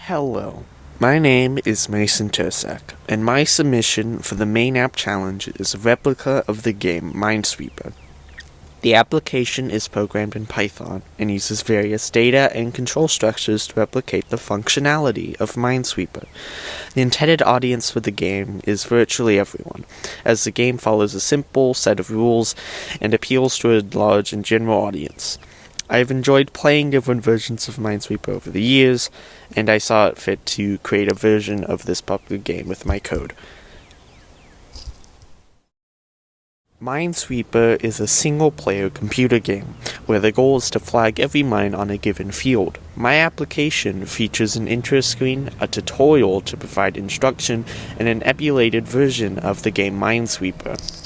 Hello, my name is Mason Tercsak, and my submission for the Maine App challenge is a replica of the game Minesweeper. The application is programmed in Python and uses various data and control structures to replicate the functionality of Minesweeper. The intended audience for the game is virtually everyone, as the game follows a simple set of rules and appeals to a large and general audience. I have enjoyed playing different versions of Minesweeper over the years, and I saw it fit to create a version of this popular game with my code. Minesweeper is a single-player computer game, where the goal is to flag every mine on a given field. My application features an intro screen, a tutorial to provide instruction, and an emulated version of the game Minesweeper.